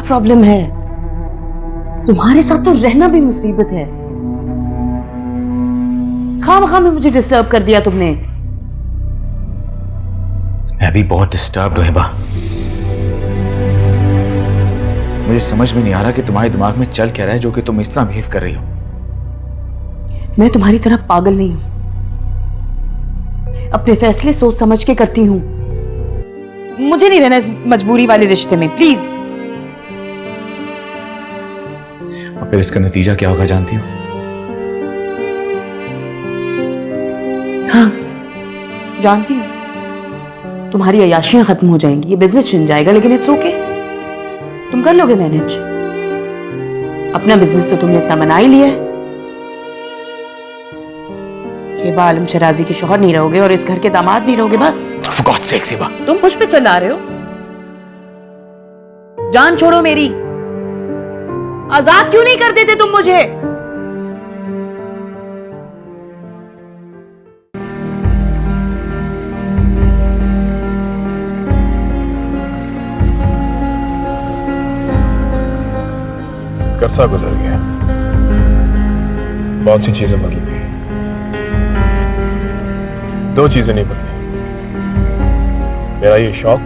Problem है? तुम्हारे साथ तो रहना भी मुसीबत है। खामखा में मुझे डिस्टर्ब कर दिया तुमने। मैं भी बहुत डिस्टर्ब्ड हूं हिबा। मुझे समझ में नहीं आ रहा कि तुम्हारे दिमाग में चल क्या रहा है जो कि तुम इस तरह बिहेव कर रही हो। मैं तुम्हारी तरह पागल नहीं हूं, अपने फैसले सोच समझ के करती हूं। मुझे नहीं रहना इस मजबूरी वाले रिश्ते में, प्लीज। और फिर इसका नतीजा क्या होगा जानती हो? हाँ जानती हूं, तुम्हारी अय्याशियां खत्म हो जाएंगी, ये बिजनेस छिन जाएगा, लेकिन इट्स ओके, तुम कर लोगे मैनेज। अपना बिजनेस तो तुमने इतना बना ही लिया है। हिबा आलम शराजी के शौहर नहीं रहोगे और इस घर के दामाद नहीं रहोगे, बस। For God's sake, Hiba. तुम मुझ पे चला रहे हो? जान छोड़ो मेरी, आजाद क्यों नहीं कर देते तुम मुझे? कर्सा गुजर गया, बहुत सी चीजें बदल गई, दो चीजें नहीं बदली, मेरा ये शौक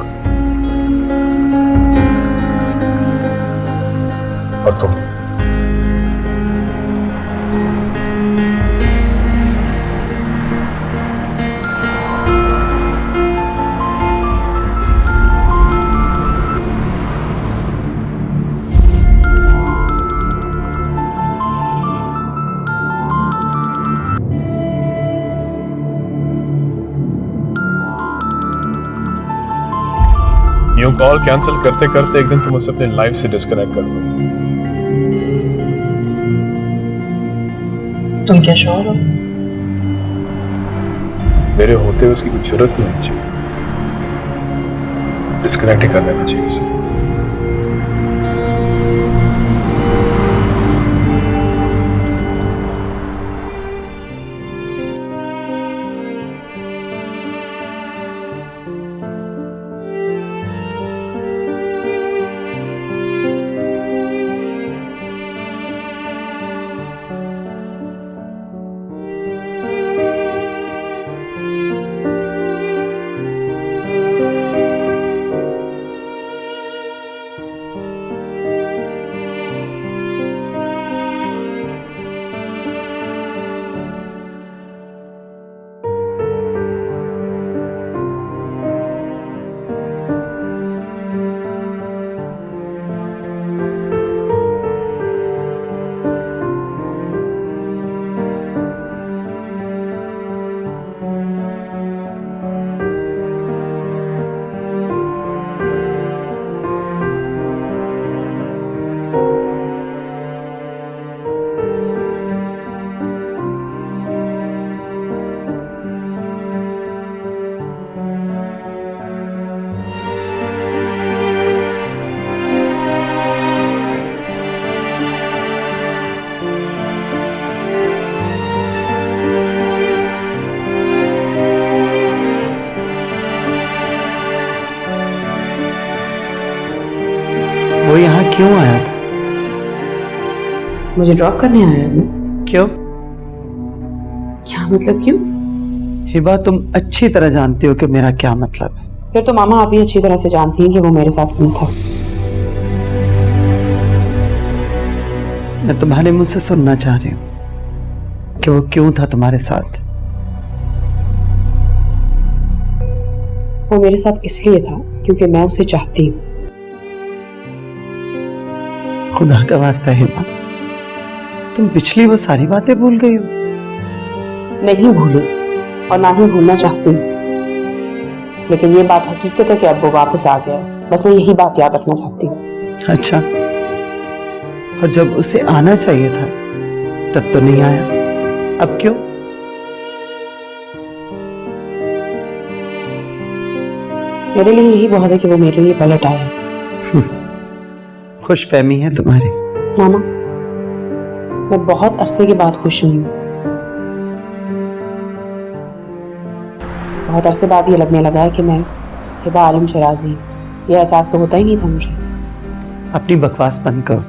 और तुम। यूं कॉल कैंसिल करते करते एक दिन तुम उसे अपने लाइफ से डिस्कनेक्ट कर दो। तुम क्या श्योर हो? मेरे होते हुए उसकी कुछ जरूरत नहीं होनी चाहिए, डिस्कनेक्ट कर देना चाहिए उसे। वो यहाँ क्यों आया था? मुझे ड्रॉप करने आया है। क्यों? क्या मतलब क्यों? हिबा, तुम अच्छी तरह जानती हो कि मेरा क्या मतलब है। फिर तो मामा आप भी अच्छी तरह से जानती हैं कि वो मेरे साथ क्यों था। मैं तुम्हारे मुंह से सुनना चाह रही हूँ कि वो क्यों था तुम्हारे साथ। वो मेरे साथ इसलिए था क्योंकि मैं उसे चाहती हूँ। खुदा का वास्ता हिबा, तुम पिछली वो सारी बातें भूल गई हो? नहीं भूली और ना ही भूलना चाहती हूँ, लेकिन ये बात हकीकत है कि अब वो वापस आ गया है। बस मैं यही बात याद रखना चाहती हूँ। अच्छा, और जब उसे आना चाहिए था तब तो नहीं आया, अब क्यों? मेरे लिए यही बहुत है कि वो मेरे लिए पलट आया। खुशफहमी है तुम्हारी। मामा, मैं बहुत अरसे के बाद खुश हुई हूँ। बहुत अरसे बाद ये लगने लगा है कि मैं हिबा आलम शराजी। ये एहसास तो होता ही नहीं था मुझे। अपनी बकवास बंद करो।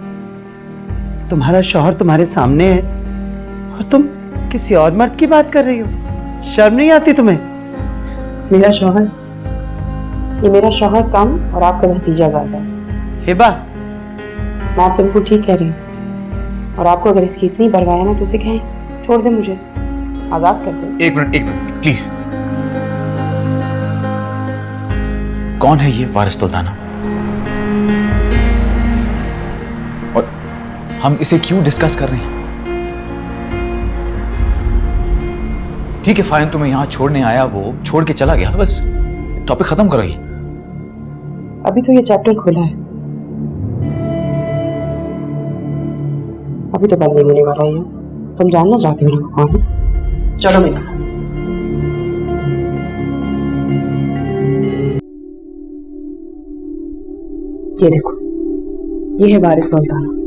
तुम्हारा शौहर तुम्हारे सामने है और तुम किसी और मर्द की बात कर रही हो। शर्म नहीं आती तुम्हें? मेरा शौहर, ये मेरा शौहर कम और आपका भतीजा ज्यादा है। हिबा, मैं आपसे बिल्कुल ठीक कह रही हूँ। और आपको अगर इसकी इतनी परवाह है ना तो इसे कहें छोड़ दे, मुझे आजाद कर दे। एक मिनट प्लीज। कौन है ये वारिस सुल्ताना? और हम इसे क्यों डिस्कस कर रहे हैं? ठीक है फाइन, तुम्हें यहां छोड़ने आया, वो छोड़ के चला गया, बस टॉपिक खत्म करो। ये अभी तो ये चैप्टर खुला है, अभी तो बंद नहीं होने वाला है। तुम जानना चाहती हो ना कौन है? चलो मेरे साथ। ये देखो, ये है वारिस सुल्ताना।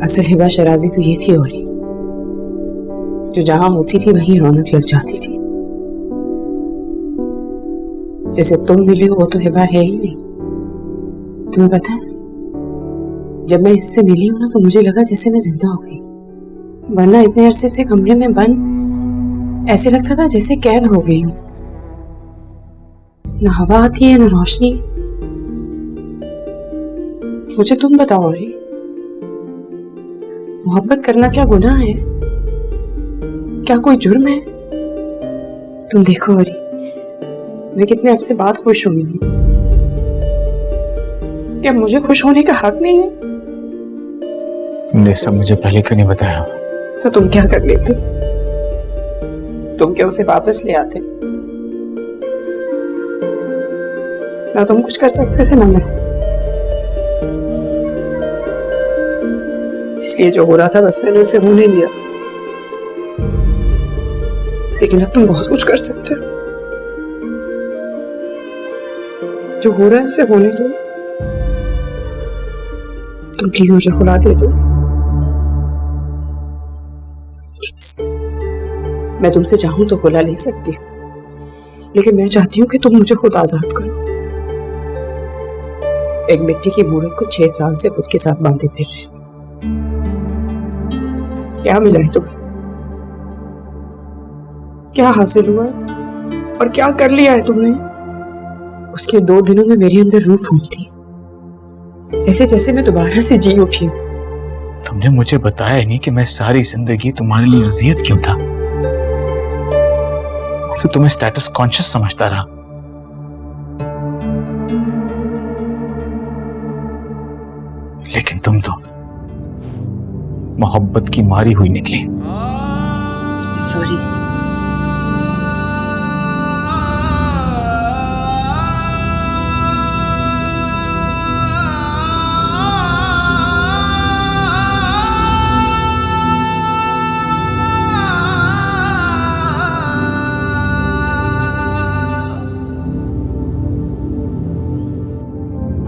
असल हिबा शराजी तो ये थी और जो जहां होती थी वहीं रौनक लग जाती थी। जैसे तुम मिली हो वो तो हिबा है ही नहीं। तुम्हें पता है, जब मैं इससे मिली हूं ना तो मुझे लगा जैसे मैं जिंदा हो गई, वरना इतने अरसे से कमरे में बंद ऐसे लगता था जैसे कैद हो गई हूं। न हवा आती है न रोशनी। मुझे तुम बताओ औरी, मोहब्बत करना क्या गुनाह है? क्या कोई जुर्म है? तुम देखो औरी, मैं कितने अरसे बाद खुश हुई हूं। क्या मुझे खुश होने का हक नहीं है? तुमने सब मुझे पहले क्यों नहीं बताया? तो तुम क्या कर लेते? तुम क्या उसे वापस ले आते? ना तुम कुछ कर सकते थे ना मैं। इसलिए जो हो रहा था बस मैंने उसे होने दिया। लेकिन अब तुम बहुत कुछ कर सकते हो। जो हो रहा है उसे होने दो। तुम प्लीज मुझे खुला दे दो। प्लीज, मैं तुमसे चाहूं तो खुला ले सकती हूँ, लेकिन मैं चाहती हूँ कि तुम मुझे खुद आजाद करो। एक मिट्टी की मूर्त को 6 साल से खुद के साथ बांधे फिर रहे हो। क्या मिला है तुम्हें? क्या हासिल हुआ और क्या कर लिया है तुमने? उसने 2 दिनों में मेरे अंदर रूह फूंक दी, ऐसे जैसे मैं दोबारा से जी उठी हूं। तुमने मुझे बताया नहीं कि मैं सारी जिंदगी तुम्हारे लिए अजियत क्यों था। तो तुम्हें स्टेटस कॉन्शियस समझता रहा। लेकिन तुम तो मोहब्बत की मारी हुई निकली। सॉरी।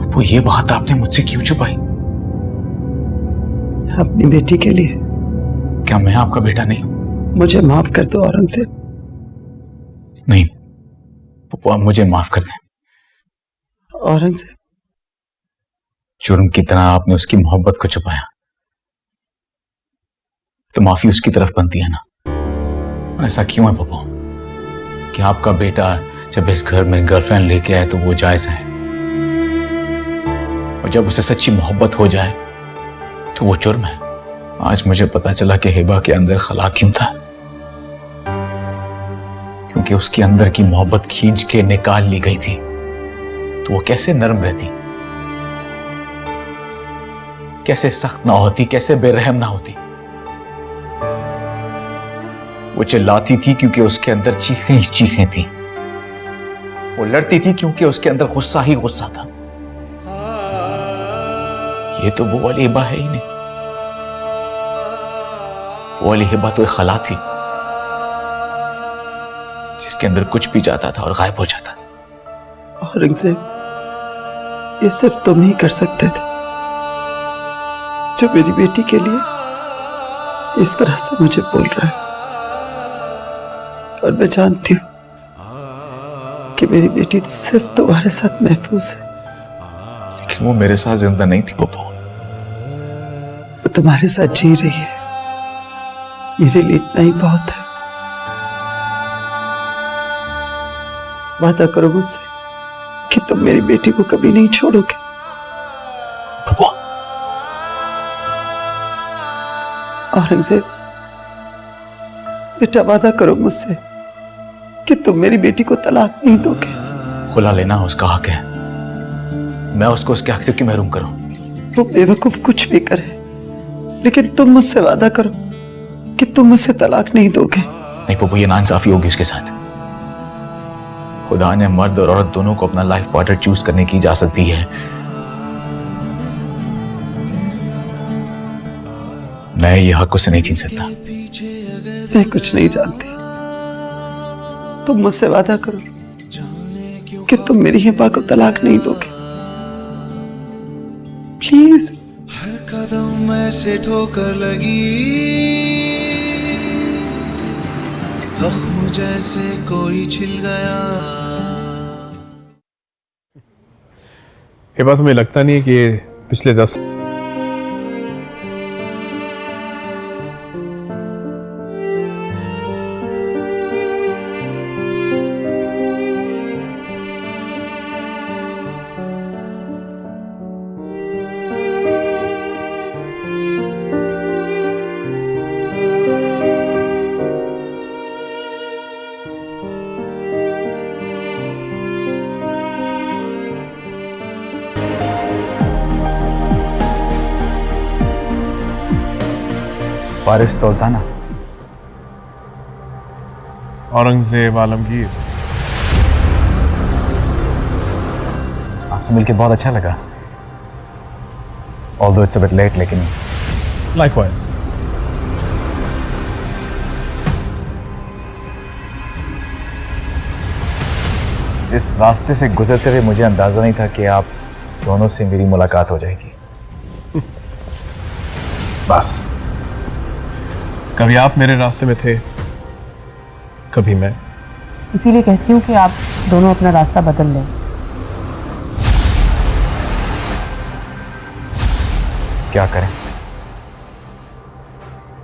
वो ये बात आपने मुझसे क्यों छुपाई? अपनी बेटी के लिए। क्या मैं आपका बेटा नहीं हूं? मुझे माफ कर दो औरंगजेब। नहीं पप्पू, मुझे माफ कर दें। औरंगजेब, जुर्म की तरह आपने उसकी मोहब्बत को छुपाया, तो माफी उसकी तरफ बनती है ना। और ऐसा क्यों है पप्पू कि आपका बेटा जब इस घर में गर्लफ्रेंड लेके आए तो वो जायज है, और जब उसे सच्ची मोहब्बत हो जाए तो वो जुर्म है। आज मुझे पता चला कि हिबा के अंदर खला क्यों था, क्योंकि उसके अंदर की मोहब्बत खींच के निकाल ली गई थी। तो वो कैसे नरम रहती, कैसे सख्त ना होती, कैसे बेरहम ना होती। वो चिल्लाती थी क्योंकि उसके अंदर चीखें ही चीखें थी। वो लड़ती थी क्योंकि उसके अंदर गुस्सा ही गुस्सा था। ये तो वो वाली हिबा है ही नहीं। वो वाली हिबा तो एक खला थी जिसके अंदर कुछ भी जाता था और गायब हो जाता था। औरंगजेब, ये सिर्फ तुम ही कर सकते थे, जो मेरी बेटी के लिए इस तरह से मुझे बोल रहा है। और मैं जानती हूं कि मेरी बेटी सिर्फ तुम्हारे साथ महफूज है। लेकिन वो मेरे साथ जिंदा नहीं थी पप्पू। वो तुम्हारे साथ जी रही है, मेरे लिए इतना ही बहुत है। वादा करो मुझसे कि तुम मेरी बेटी को कभी नहीं छोड़ोगे। पप्पू, औरंगजेब, बेटा वादा करो मुझसे कि तुम मेरी बेटी को तलाक नहीं दोगे। खुला लेना उसका हक है, मैं उसको उसके हक से क्यों महरूम करूं? वो बेवकूफ कुछ भी करे, लेकिन तुम मुझसे वादा करो कि तुम मुझसे तलाक नहीं दोगे। नहीं पप्पू, ये नाइंसाफी होगी उसके साथ। खुदा ने मर्द और औरत दोनों को अपना लाइफ पार्टनर चूज करने की इजाजत दी है। मैं ये हक उसे नहीं छीन सकता। मैं कुछ नहीं जानती, तुम मुझसे वादा करो कि तुम मेरी हिबा को तलाक नहीं दोगे, प्लीज। हर कदम ऐसे ठोकर लगी, जख्म जैसे कोई छिल गया। ये बात हमें लगता नहीं है कि ये पिछले 10 वारिस तोल्ताना, औरंगजेब आलमगीर, आपसे मिलकर बहुत अच्छा लगा। Although it's a bit late, लेकिन लाइकवाइज। इस रास्ते से गुजरते हुए मुझे अंदाजा नहीं था कि आप दोनों से मेरी मुलाकात हो जाएगी। बस कभी आप मेरे रास्ते में थे, कभी मैं। इसीलिए कहती हूँ कि आप दोनों अपना रास्ता बदल लें। क्या करें,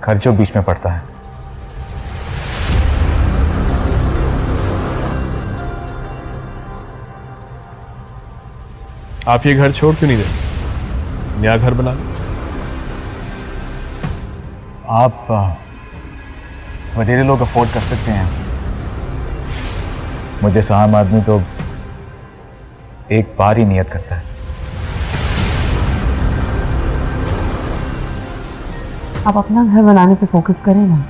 घर जो बीच में पड़ता है। आप ये घर छोड़ क्यों नहीं देते, नया घर बना लें। आप वडेरे लोग अफोर्ड कर सकते हैं, मुझे आम आदमी तो एक बार ही नियत करता है। आप अपना घर बनाने पे फोकस करें ना,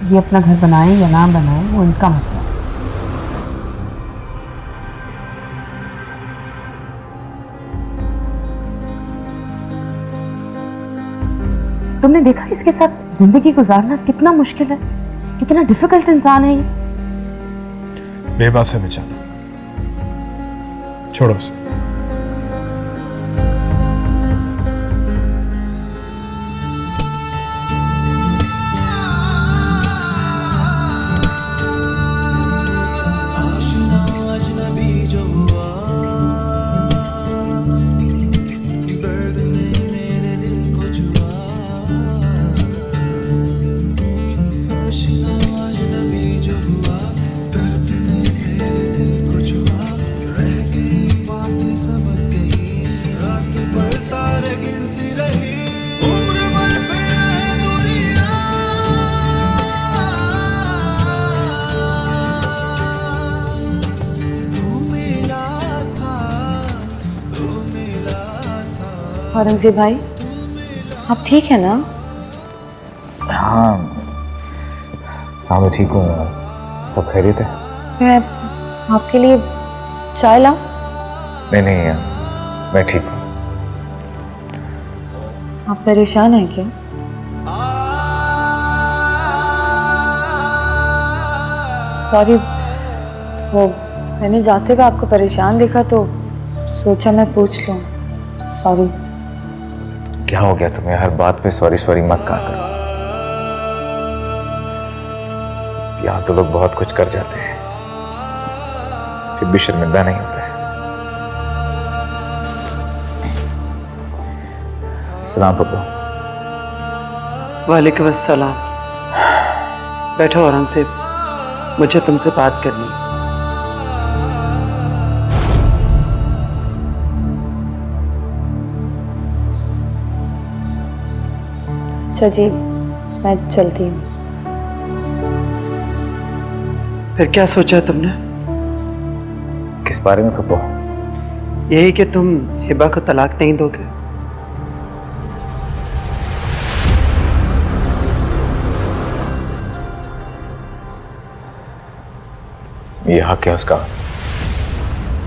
ये अपना घर बनाएं या ना बनाएं वो इनका मसला है। तुमने देखा इसके साथ जिंदगी गुजारना कितना मुश्किल है, कितना डिफिकल्ट इंसान है ये। बेबस है बेचारा, छोड़ो उसे। आशिना अजनबी जो हुआ, दर्द ने मेरे दिल को छुआ। आशिना अजनबी जो हुआ, दर्द ने मेरे दिल को छुआ। रह गई बातें समझ गई, रात भर तारे गिनती रही, उम्र भर पे रहे दूरियां। तू मिला था, तू मिला था। औरंगजेब भाई, आप ठीक है ना? हाँ, सामने ठीक हूँ, सब खैरियत है। मैं आपके लिए चाय लाऊं? नहीं नहीं, मैं ठीक हूँ। आप परेशान हैं क्या? सॉरी, वो मैंने जाते हुए आपको परेशान देखा तो सोचा मैं पूछ लूं। सॉरी। क्या हो गया तुम्हें? हर बात पे सॉरी सॉरी मत कहा करो। यहाँ तो लोग बहुत कुछ कर जाते हैं, फिर भी शर्मिंदा नहीं होते। सलाम पप्पू। वालेकुम अस्सलाम। बैठो औरंगजेब, मुझे तुमसे बात करनी है। अच्छा जी, मैं चलती हूँ। फिर क्या सोचा तुमने? किस बारे में पप्पू? यही कि तुम हिबा को तलाक नहीं दोगे। ये हक है उसका,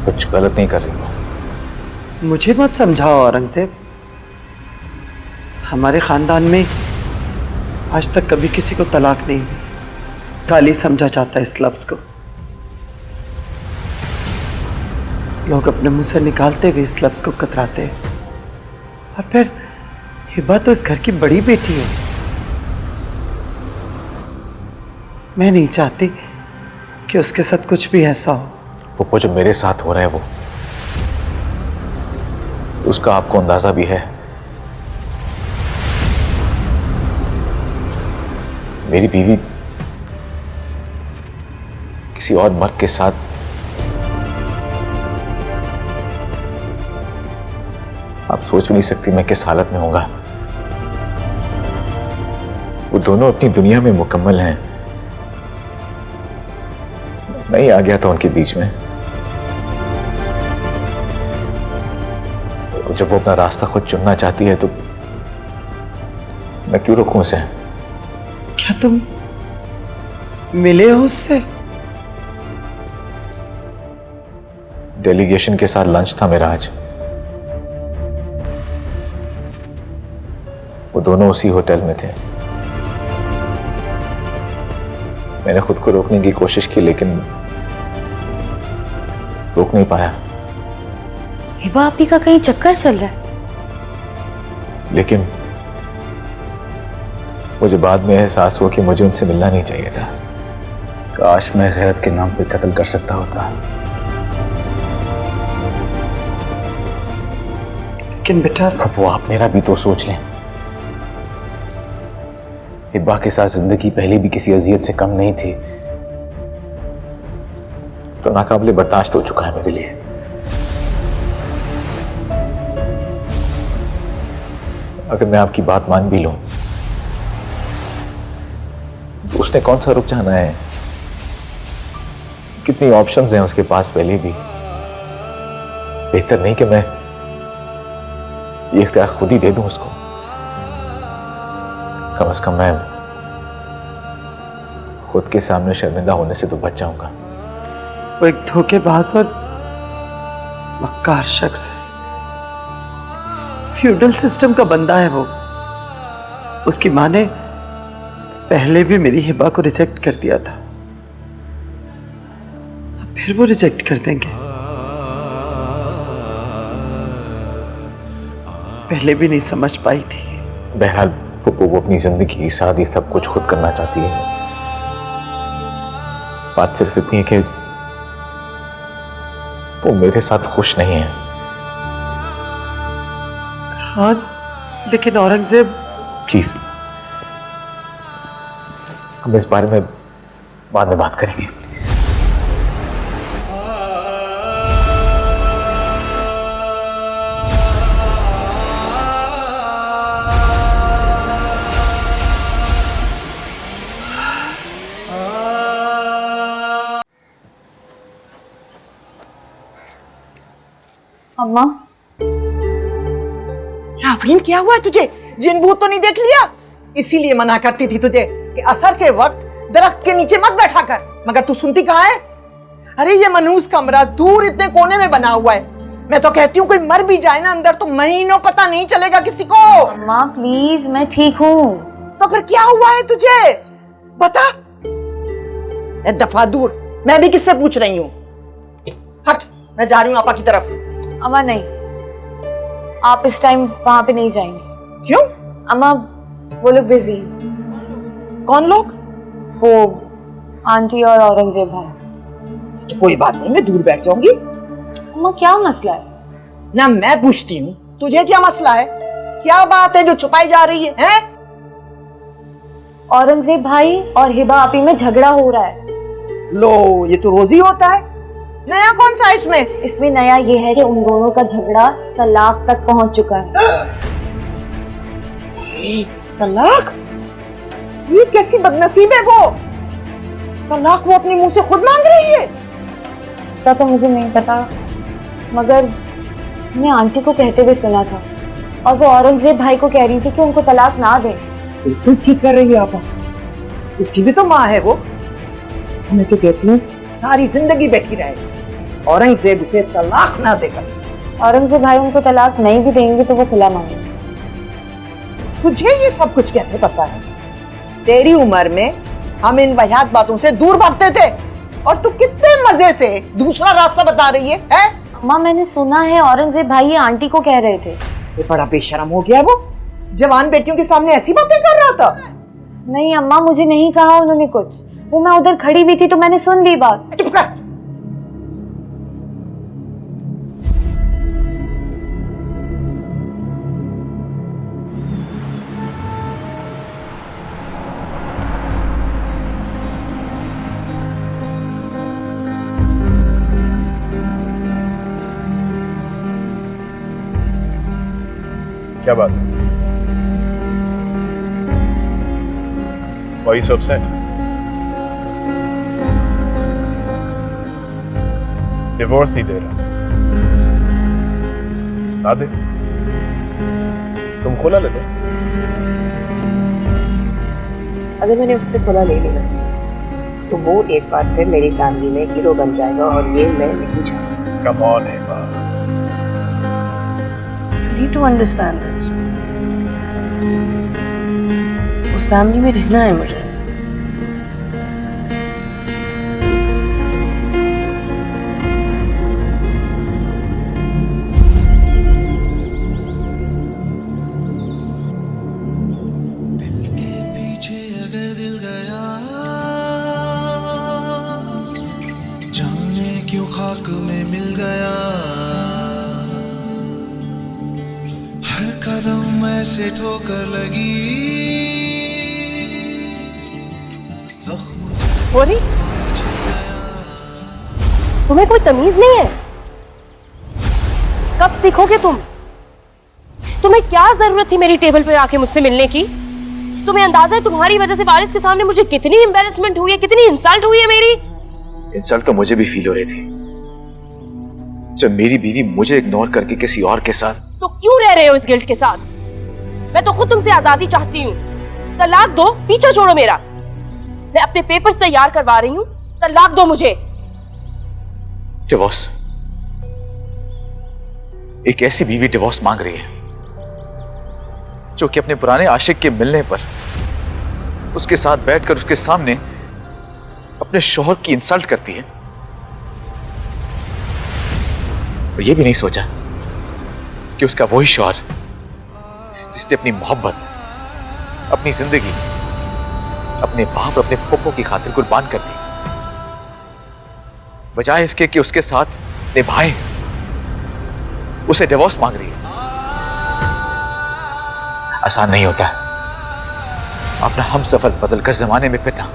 कुछ गलत नहीं कर रही हो। मुझे मत समझाओ औरंगजेब। हमारे खानदान में आज तक कभी किसी को तलाक नहीं हुई। गाली समझा जाता है इस लफ्ज को। लोग अपने मुंह से निकालते हुए इस लफ्ज को कतराते हैं। और फिर हिबा तो इस घर की बड़ी बेटी है। मैं नहीं चाहती कि उसके साथ कुछ भी ऐसा हो। पप्पू, जो मेरे साथ हो रहा है वो उसका आपको अंदाजा भी है। मेरी बीवी किसी और मर्द के साथ आप सोच भी नहीं सकती मैं किस हालत में होऊंगा। वो दोनों अपनी दुनिया में मुकम्मल हैं। मैं ही आ गया था उनके बीच में। जब वो अपना रास्ता खुद चुनना चाहती है तो मैं क्यों रोकूं उसे? क्या तुम मिले हो उससे? डेलीगेशन के साथ लंच था मेरा आज। वो दोनों उसी होटल में थे। मैंने खुद को रोकने की कोशिश की लेकिन रोक नहीं पाया। हिबा आपी का कहीं चक्कर चल रहा है। लेकिन मुझे बाद में एहसास हुआ कि मुझे उनसे मिलना नहीं चाहिए था। काश मैं गैरत के नाम पे कत्ल कर सकता होता। लेकिन बेटा, वो आप मेरा भी तो सोच लें। हिब्बा के साथ जिंदगी पहले भी किसी अजियत से कम नहीं थी, तो नाकाबिले बर्दाश्त हो चुका है मेरे लिए। अगर मैं आपकी बात मान भी लूं तो उसने कौन सा रुक जाना है? कितनी ऑप्शंस हैं उसके पास पहले भी। बेहतर नहीं कि मैं ये इख्तियार खुद ही दे दूं उसको? कम से कम मैं खुद के सामने शर्मिंदा होने से तो बच जाऊंगा। वो एक धोखेबाज और मक्कार शख्स है। फ्यूडल सिस्टम का बंदा है वो। उसकी मां ने पहले भी मेरी हिबा को रिजेक्ट कर दिया था, अब फिर वो रिजेक्ट कर देंगे। पहले भी नहीं समझ पाई थी। बहरहाल पप्पू वो अपनी जिंदगी, शादी, सब कुछ खुद करना चाहती है। बात सिर्फ इतनी है कि वो मेरे साथ खुश नहीं है। हाँ, लेकिन औरंगजेब, प्लीज हम इस बारे में बाद में बात करेंगे, प्लीज। अम्मा, आफरीन, क्या हुआ तुझे? जिन भूत तो नहीं देख लिया? इसीलिए मना करती थी तुझे कि असर के वक्त दरख्त के नीचे मत बैठा कर, मगर तू सुनती कहाँ है? अरे ये मनहूस कमरा दूर इतने कोने में बना हुआ है। मैं तो कहती हूँ कोई मर भी जाए ना अंदर तो महीनों पता नहीं चलेगा किसी को। अम्मा प्लीज, मैं ठीक हूँ। तो फिर क्या हुआ है तुझे? बता। एक दफा दूर, मैं भी किससे पूछ रही हूँ? हट, मैं जा रही हूँ आपा की तरफ। अम्मा नहीं, आप इस टाइम वहां पे नहीं जाएंगे। क्यों? अम्मा वो लोग बिजी हैं। कौन लोग? वो आंटी और औरंगजेब भाई। तो कोई बात नहीं, मैं दूर बैठ जाऊंगी। अम्मा क्या मसला है? ना मैं पूछती हूँ, तुझे क्या मसला है? क्या बात है जो छुपाई जा रही है, हैं? औरंगजेब भाई और हिबा आपी में झगड़ा हो रहा है। लो, ये तो रोज ही होता है, नया कौन सा है इसमें? इसमें नया ये है कि उन दोनों का झगड़ा तलाक तक पहुंच चुका है। तलाक? ये कैसी बदनसीब है वो? तलाक वो अपने मुंह से खुद मांग रही है? इसका तो मुझे नहीं पता, मगर मैंने आंटी को कहते हुए सुना था, और वो औरंगजेब भाई को कह रही थी कि उनको तलाक ना दे। बिल्कुल ठीक कर रही है आपा, उसकी भी तो माँ है वो। मैं तो कहती हूँ सारी जिंदगी बैठी रहे, औरंगजेब उसे तलाक ना देगा। औरंगजेब भाई उनको तलाक नहीं भी देंगे तो वो खुला मांगेंगे। तुझे ये सब कुछ कैसे पता है? तेरी उम्र में हम इन वहियात बातों से दूर भागते थे, और तू कितने मजे से दूसरा रास्ता बता रही है, हैं? अम्मा मैंने सुना है औरंगजेब भाई ये आंटी को कह रहे थे। ये बड़ा बेशरम हो गया वो, जवान बेटियों के सामने ऐसी बातें कर रहा था। नहीं अम्मा, मुझे नहीं कहा उन्होंने कुछ, वो मैं उधर खड़ी भी थी तो मैंने सुन ली बात। चुप कर। क्या बात है? Why are you so upset? Divorce नहीं दे रहा, ना दे, तुम खुला ले लो। अगर मैंने उससे खुला ले लिया तो वो एक बार फिर मेरी फैमिली में हीरो बन जाएगा, और ये मैं नहीं चाहती। कम ऑन है बात। You need to understand this. उस फैमिली में रहना है मुझे। दिल के पीछे अगर दिल गया, जाने क्यों खाक में मिल गया। हर कदम ऐसे ठोकर लगी, बोली तुम्हें कोई तमीज नहीं है? कब सीखोगे तुम? तुम्हें क्या जरूरत थी मेरी टेबल पे आके मुझसे मिलने की? तुम्हें अंदाजा है तुम्हारी वजह से वारिस के सामने मुझे कितनी एम्बैरेसमेंट हुई है, कितनी इंसल्ट हुई है मेरी। इंसल्ट तो मुझे भी फील हो रही थी जब मेरी बीवी मुझे इग्नोर करके किसी और के साथ। तो क्यों रह रहे हो इस गिल्ट के साथ? मैं तो खुद तुमसे आजादी चाहती हूँ। तलाक दो, पीछे छोड़ो मेरा। मैं अपने पेपर्स तैयार करवा रही हूँ, तलाक दो मुझे। डिवोर्स? एक ऐसी बीवी डिवोर्स मांग रही है जो कि अपने पुराने आशिक के मिलने पर उसके साथ बैठकर उसके सामने अपने शौहर की इंसल्ट करती है, और यह भी नहीं सोचा कि उसका वही शौहर जिसने अपनी मोहब्बत, अपनी जिंदगी अपने बाप, अपने फूफो की खातिर कुर्बान कर दी, बजाय इसके कि उसके साथ निभाए, उसे डिवोर्स मांग रही है। आसान नहीं होता अपना हम सफर बदलकर जमाने में फिरना।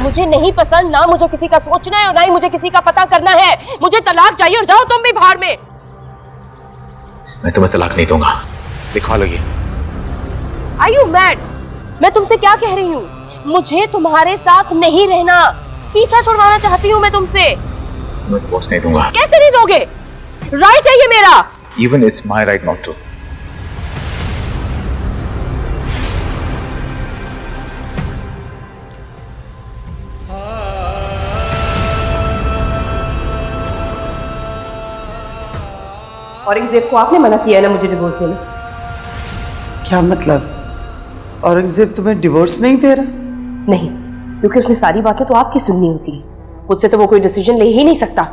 मुझे नहीं पसंद, ना मुझे किसी का सोचना है और ना ही मुझे किसी का पता करना है। मुझे तलाक चाहिए और जाओ तुम भी बाहर में। मैं तुम्हें तलाक नहीं दूंगा, लिखवा लो ये। Are you mad? मैं तुमसे क्या कह रही हूँ? मुझे तुम्हारे साथ नहीं रहना, पीछा छुड़वाना चाहती हूँ मैं तुमसे। तुम्हें डिवोर्स नहीं दूंगा। कैसे नहीं दोगे? राइट है ये मेरा। Even it's my right not to. Aurangzeb को आपने मना किया ना मुझे डिवोर्स देने से? क्या मतलब? औरंगजेब तुम्हें डिवोर्स नहीं दे रहा? नहीं, क्योंकि उसने सारी बातें तो आपकी सुननी होती है, मुझसे तो वो कोई डिसीजन ले ही नहीं सकता।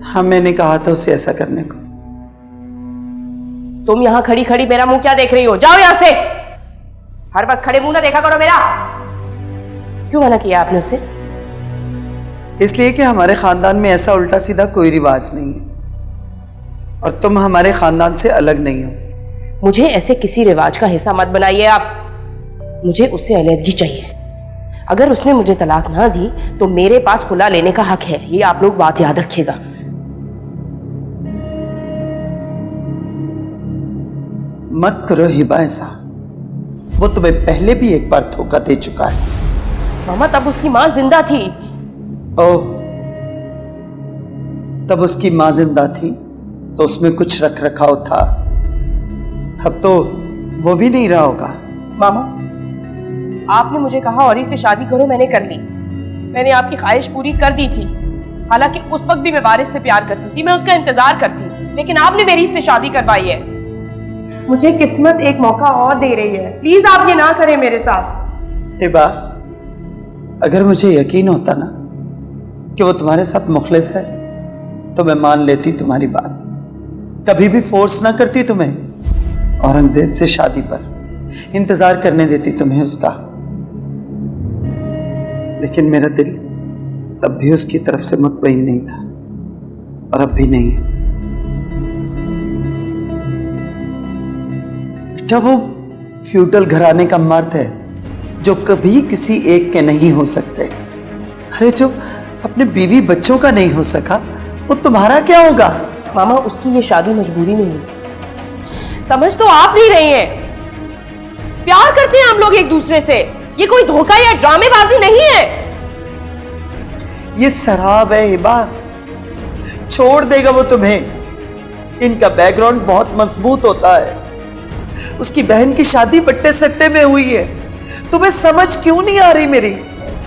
हाँ, मैंने कहा था उसे ऐसा करने को। तुम यहाँ खड़ी खड़ी मेरा मुंह क्या देख रही हो? जाओ यहाँ से। हर वक्त खड़े मुंह ना देखा करो मेरा। क्यों मना किया आपने उसे? इसलिए कि हमारे खानदान में ऐसा उल्टा सीधा कोई रिवाज नहीं है और तुम हमारे खानदान से अलग नहीं हो। मुझे ऐसे किसी रिवाज का हिस्सा मत बनाइए आप। मुझे उससे अलहदगी चाहिए। अगर उसने मुझे तलाक ना दी तो मेरे पास खुला लेने का हक है। ये आप लोग बात याद रखिएगा। मत करो हिबा ऐसा, वो तुम्हें पहले भी एक बार धोखा दे चुका है। मामा, तब उसकी मां जिंदा थी। ओह, तब उसकी मां जिंदा थी तो उसमें कुछ रख रखाव था। अब तो वो भी नहीं रहा होगा। मामा, आपने मुझे कहा औरी से शादी करो, मैंने कर ली। मैंने आपकी ख्वाहिश पूरी कर दी थी। हालांकि उस वक्त भी मैं वारिस से प्यार करती थी, मैं उसका इंतजार करती, लेकिन आपने मेरी इससे शादी करवाई है। मुझे किस्मत एक मौका और दे रही है। प्लीज आप ये ना करें मेरे साथ। हिबा, अगर मुझे यकीन होता ना कि वो तुम्हारे साथ मुखलिस है तो मैं मान लेती तुम्हारी बात, कभी भी फोर्स ना करती तुम्हें औरंगजेब से शादी पर, इंतजार करने देती तुम्हें उसका। लेकिन मेरा दिल तब भी उसकी तरफ से मुतमईन नहीं था और अब भी नहीं है। बेटा, वो फ्यूडल घराने का मर्द है जो कभी किसी एक के नहीं हो सकते। अरे, जो अपने बीवी बच्चों का नहीं हो सका वो तुम्हारा क्या होगा? मामा, उसकी ये शादी मजबूरी नहीं है। समझ तो आप नहीं रही हैं। प्यार करते हैं हम लोग एक दूसरे से। ये कोई धोखा या ड्रामेबाजी नहीं है। ये शराब है हिबा, छोड़ देगा वो तुम्हें। इनका बैकग्राउंड बहुत मजबूत होता है। उसकी बहन की शादी बट्टे सट्टे में हुई है। तुम्हें समझ क्यों नहीं आ रही मेरी?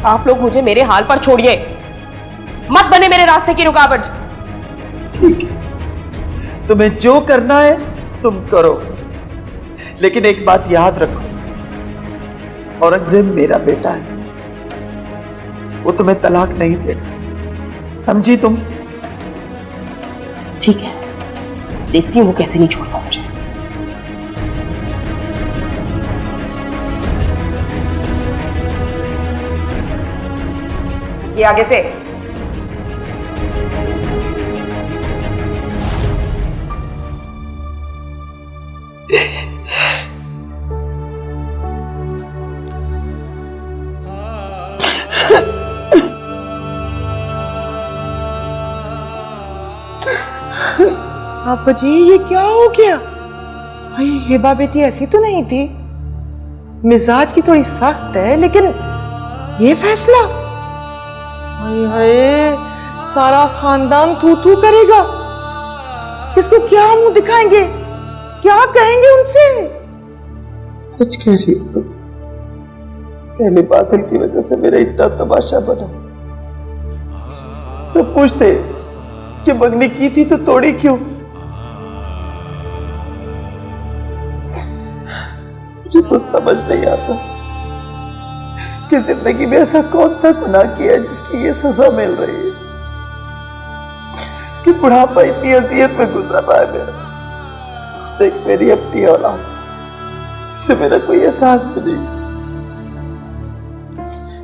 आप लोग मुझे मेरे हाल पर छोड़िए, मत बने मेरे रास्ते की रुकावट। ठीक है, तुम्हें जो करना है तुम करो, लेकिन एक बात याद रखो, औरंगजेब मेरा बेटा है, वो तुम्हें तलाक नहीं देगा, समझी तुम? ठीक है, देखती हूँ वो कैसे नहीं छोड़ता मुझे। ये आगे से। आपा जी, ये क्या हो गया? भाई, हिबा बेटी ऐसी तो नहीं थी। मिजाज की थोड़ी सख्त है, लेकिन ये फैसला, हाय हाय, सारा खानदान थू थू करेगा। किसको क्या मुंह दिखाएंगे, क्या कहेंगे उनसे? सच कह रही हो तुम। पहले बादल की वजह से मेरा इतना तमाशा बना। सब पूछते कि मंगनी की थी तो तोड़ी क्यों? मुझे तो समझ नहीं आता कि जिंदगी में ऐसा कौन सा गुनाह किया है जिसकी ये सजा मिल रही है, कि बुढ़ापा इतनी अजियत में गुजर रहा है मेरा। देख, मेरी अपनी औलाद जिससे मेरा कोई एहसास भी नहीं,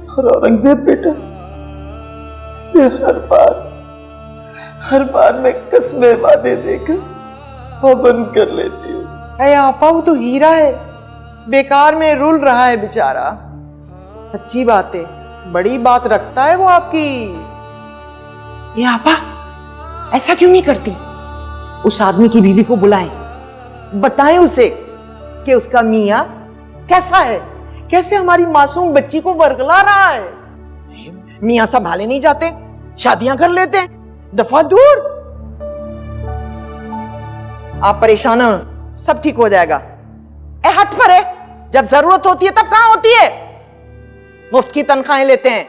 और औरंगजेब बेटा जिसे हर बार मैं कसमें वादे देकर पाबंद कर लेती हूँ। अरे आपा, वो तो हीरा है, बेकार में रुल रहा है बेचारा। सच्ची बात है, बड़ी बात रखता है वो आपकी। ये आपा, ऐसा क्यों नहीं करती? उस आदमी की बीवी को बुलाएं, बताएं उसे कि उसका मियां कैसा है, कैसे हमारी मासूम बच्ची को वर्गला रहा है। मियां संभाले नहीं जाते, शादियां कर लेते हैं, दफा दूर। आप परेशान हो, सब ठीक हो जाएगा। ए हट पर है, जब जरूरत होती है तब कहां होती है? मुफ्त की तनख्वाहें लेते हैं।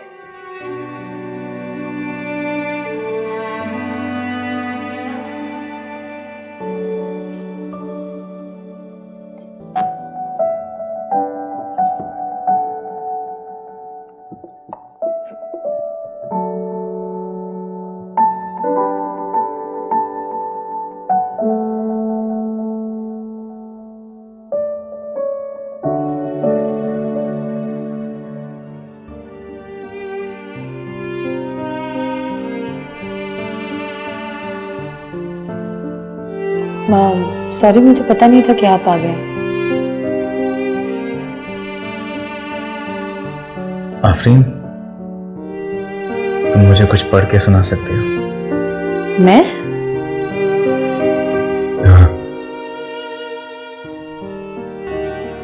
सॉरी, मुझे पता नहीं था कि आप आ गए। आफरीन, तुम मुझे कुछ पढ़ के सुना सकते हो? मैं? हाँ,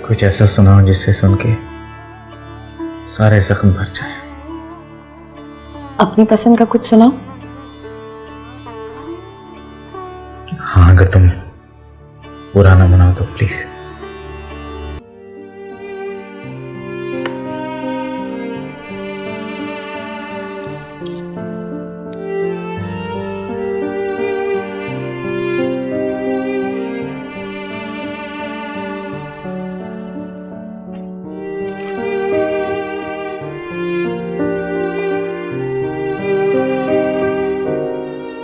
कुछ ऐसा सुनाओ जिससे सुन के सारे जख्म भर जाए। अपनी पसंद का कुछ सुनाओ। हाँ, अगर तुम बुरा ना मनाओ तो प्लीज।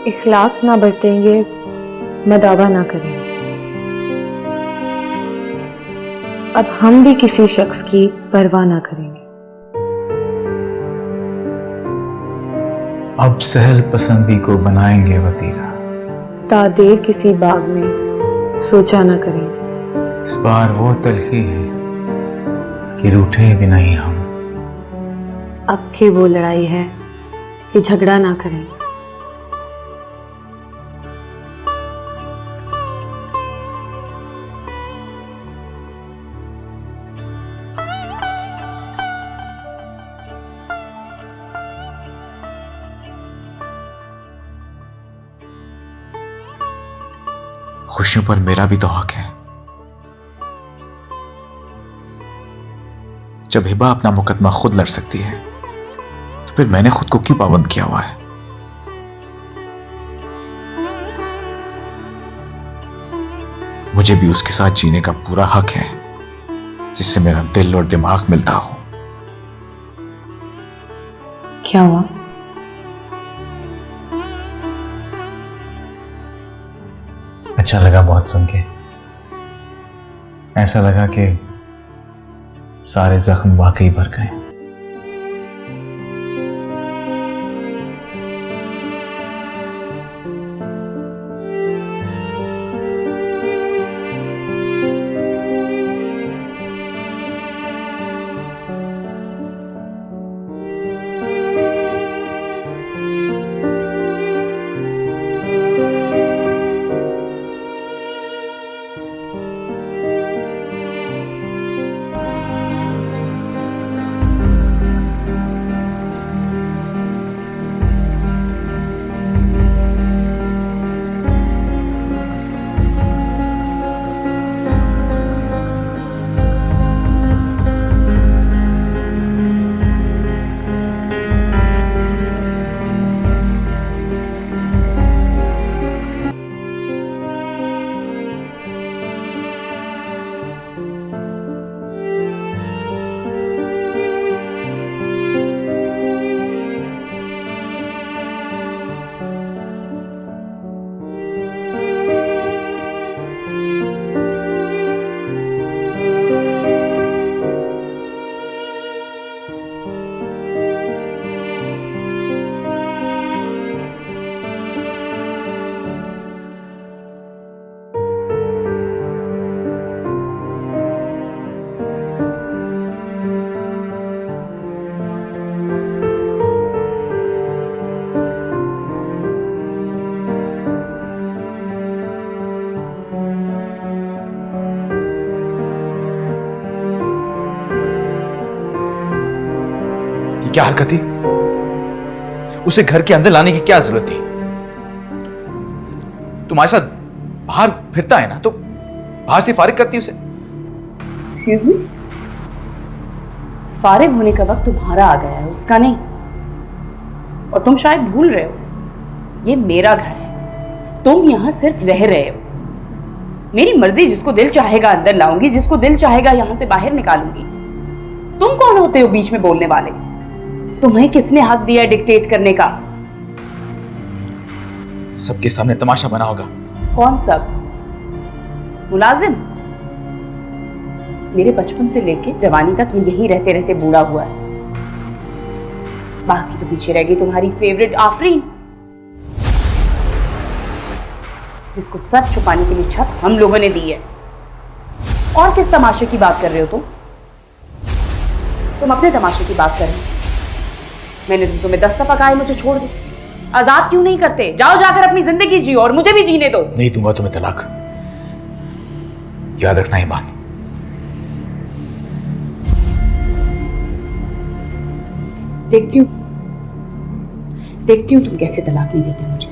इखलाक ना बरतेंगे, मदावा ना करेंगे। अब हम भी किसी शख्स की परवाह ना करेंगे। अब सहल पसंदी को बनाएंगे वतीरा, तादेर किसी बाग में सोचा ना करेंगे। इस बार वो तलखी है कि रूठे भी नहीं हम। अब की वो लड़ाई है कि झगड़ा ना करेंगे। खुशियों पर मेरा भी तो हक है। जब हिबा अपना मुकदमा खुद लड़ सकती है तो फिर मैंने खुद को क्यों पाबंद किया हुआ है? मुझे भी उसके साथ जीने का पूरा हक है, जिससे मेरा दिल और दिमाग मिलता हो। क्या हुआ? अच्छा लगा बहुत सुन के। ऐसा लगा कि सारे जख्म वाकई भर गए। क्या हरकत थी? उसे घर के अंदर लाने की क्या जरूरत थी? तुम्हारे साथ बाहर फिरता है ना, तो बाहर से फारिग करती उसे। एक्सक्यूज मी, फारिग होने का वक्त तुम्हारा आ गया है, उसका नहीं। और तुम शायद भूल रहे हो, ये मेरा घर है, तुम यहां सिर्फ रह रहे हो। मेरी मर्जी, जिसको दिल चाहेगा अंदर लाऊंगी, जिसको दिल चाहेगा यहां से बाहर निकालूंगी। तुम कौन होते हो बीच में बोलने वाले? तुम्हें किसने हक दिया डिक्टेट करने का? सबके सामने तमाशा बना होगा। कौन सब? मुलाजिम? मेरे बचपन से लेके जवानी तक ये यही रहते रहते बूढ़ा हुआ है। बाकी तो पीछे रह गई तुम्हारी फेवरेट आफरीन, जिसको सर छुपाने के लिए छत हम लोगों ने दी है। और किस तमाशे की बात कर रहे हो तुम अपने तमाशे की बात कर रहे हो। मैंने तो तुम्हें 10 दफा कहा है मुझे छोड़ दो। आजाद क्यों नहीं करते? जाओ जाकर अपनी जिंदगी जियो और मुझे भी जीने दो। नहीं दूंगा तुम्हें तलाक, याद रखना ये बात। देखती हूं तुम कैसे तलाक नहीं देते मुझे।